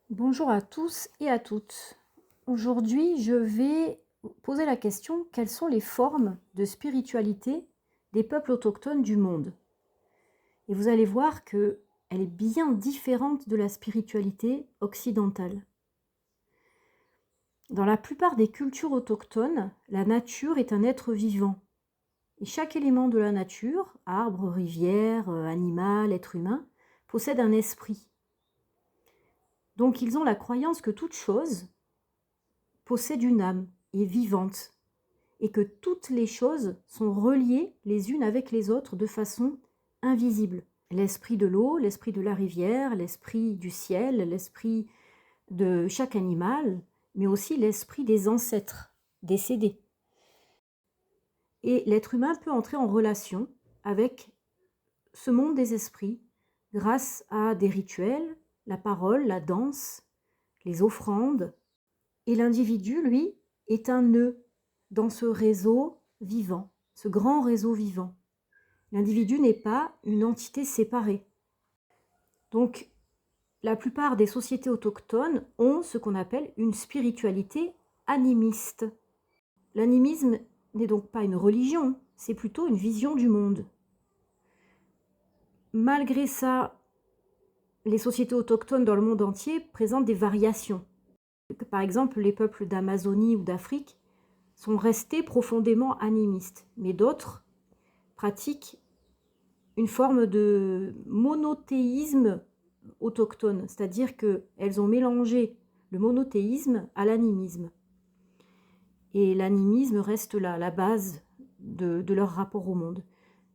Bonjour à tous et à toutes. Aujourd'hui, je vais poser la question, quelles sont les formes de spiritualité des peuples autochtones du monde? Et vous allez voir qu'elle est bien différente de la spiritualité occidentale. Dans la plupart des cultures autochtones, la nature est un être vivant. Et chaque élément de la nature, arbre, rivière, animal, être humain, possède un esprit. Donc ils ont la croyance que toute chose possède une âme, est vivante, et que toutes les choses sont reliées les unes avec les autres de façon invisible. L'esprit de l'eau, l'esprit de la rivière, l'esprit du ciel, l'esprit de chaque animal, mais aussi l'esprit des ancêtres décédés. Et l'être humain peut entrer en relation avec ce monde des esprits grâce à des rituels, la parole, la danse, les offrandes. Et l'individu, lui, est un nœud dans ce réseau vivant, ce grand réseau vivant. L'individu n'est pas une entité séparée. Donc, la plupart des sociétés autochtones ont ce qu'on appelle une spiritualité animiste. L'animisme n'est donc pas une religion, c'est plutôt une vision du monde. Malgré ça, les sociétés autochtones dans le monde entier présentent des variations. Par exemple, les peuples d'Amazonie ou d'Afrique sont restés profondément animistes, mais d'autres pratiquent une forme de monothéisme autochtone, c'est-à-dire qu'elles ont mélangé le monothéisme à l'animisme. Et l'animisme reste la base de leur rapport au monde.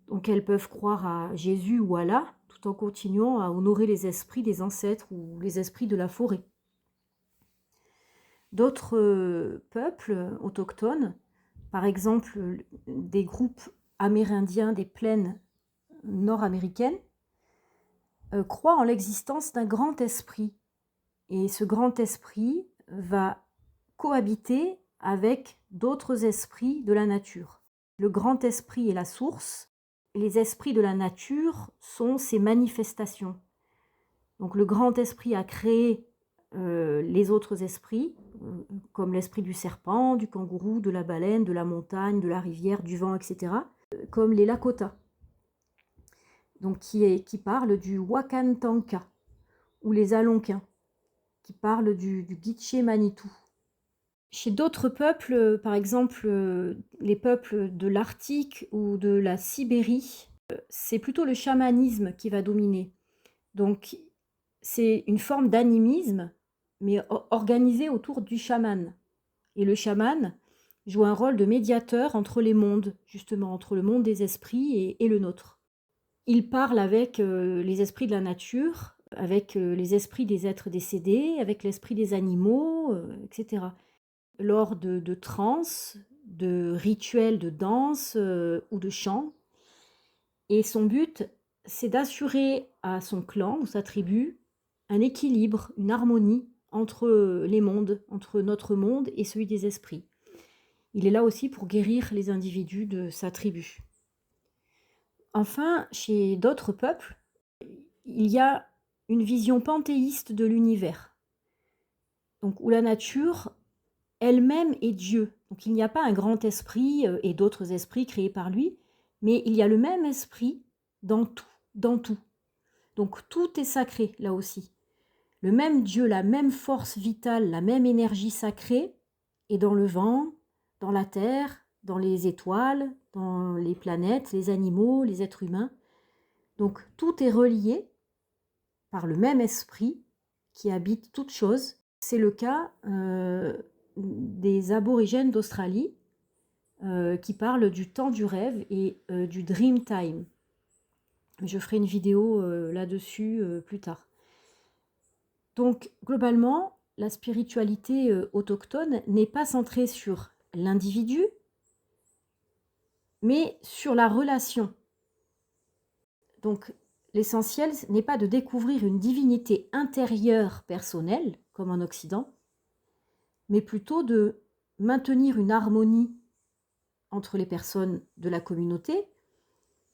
Donc elles peuvent croire à Jésus ou Allah, tout en continuant à honorer les esprits des ancêtres ou les esprits de la forêt. D'autres peuples autochtones, par exemple des groupes amérindiens des plaines nord-américaines, croient en l'existence d'un grand esprit. Et ce grand esprit va cohabiter avec d'autres esprits de la nature. Le grand esprit est la source, les esprits de la nature sont ses manifestations. Donc le grand esprit a créé les autres esprits, comme l'esprit du serpent, du kangourou, de la baleine, de la montagne, de la rivière, du vent, etc., comme les Lakota, donc qui parlent du Wakantanka, ou les Alonquins, qui parlent du Gitche Manitou. Chez d'autres peuples, par exemple les peuples de l'Arctique ou de la Sibérie, c'est plutôt le chamanisme qui va dominer. Donc c'est une forme d'animisme, mais organisée autour du chaman. Et le chaman joue un rôle de médiateur entre les mondes, justement, entre le monde des esprits et le nôtre. Il parle avec les esprits de la nature, avec les esprits des êtres décédés, avec l'esprit des animaux, etc. Lors de transes, de rituels de danse ou de chant. Et son but, c'est d'assurer à son clan ou sa tribu un équilibre, une harmonie entre les mondes, entre notre monde et celui des esprits. Il est là aussi pour guérir les individus de sa tribu. Enfin, chez d'autres peuples, il y a une vision panthéiste de l'univers, donc où la nature elle-même est Dieu. Donc il n'y a pas un grand esprit et d'autres esprits créés par lui, mais il y a le même esprit dans tout, dans tout. Donc tout est sacré là aussi. Le même Dieu, la même force vitale, la même énergie sacrée est dans le vent, dans la terre, dans les étoiles, dans les planètes, les animaux, les êtres humains. Donc tout est relié par le même esprit qui habite toute chose. C'est le cas des aborigènes d'Australie qui parlent du temps du rêve et du dream time. Je ferai une vidéo là-dessus plus tard. Donc globalement, la spiritualité autochtone n'est pas centrée sur l'individu, mais sur la relation. Donc l'essentiel n'est pas de découvrir une divinité intérieure personnelle, comme en Occident, mais plutôt de maintenir une harmonie entre les personnes de la communauté,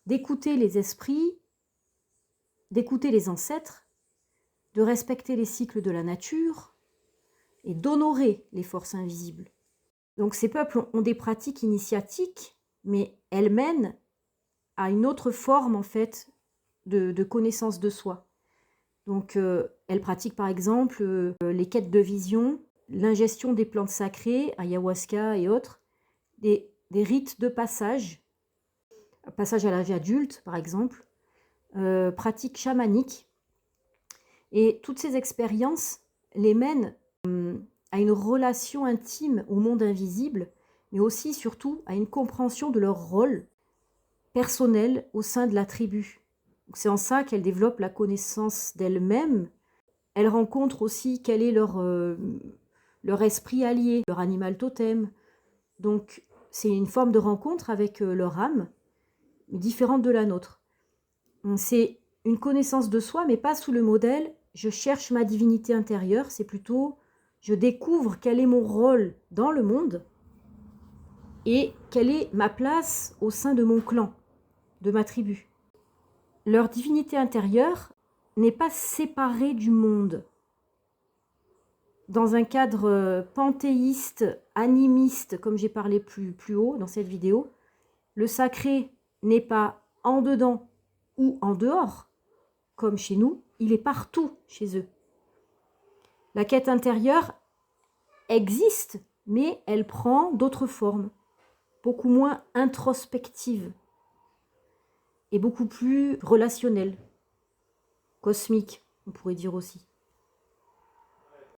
d'écouter les esprits, d'écouter les ancêtres, de respecter les cycles de la nature et d'honorer les forces invisibles. Donc ces peuples ont des pratiques initiatiques, mais elles mènent à une autre forme en fait de connaissance de soi. Donc elles pratiquent par exemple les quêtes de vision, l'ingestion des plantes sacrées, ayahuasca et autres, des rites de passage à l'âge adulte par exemple, pratiques chamaniques. Et toutes ces expériences les mènent à une relation intime au monde invisible, mais aussi surtout à une compréhension de leur rôle personnel au sein de la tribu. C'est en ça qu'elles développent la connaissance d'elles-mêmes. Elles rencontrent aussi quel est leur esprit allié, leur animal totem. Donc c'est une forme de rencontre avec leur âme, mais différente de la nôtre. C'est une connaissance de soi, mais pas sous le modèle « je cherche ma divinité intérieure », c'est plutôt « je découvre quel est mon rôle dans le monde et quelle est ma place au sein de mon clan, de ma tribu ». Leur divinité intérieure n'est pas séparée du monde. Dans un cadre panthéiste, animiste, comme j'ai parlé plus haut dans cette vidéo, le sacré n'est pas en dedans ou en dehors, comme chez nous, il est partout chez eux. La quête intérieure existe, mais elle prend d'autres formes, beaucoup moins introspectives et beaucoup plus relationnelles, cosmiques, on pourrait dire aussi.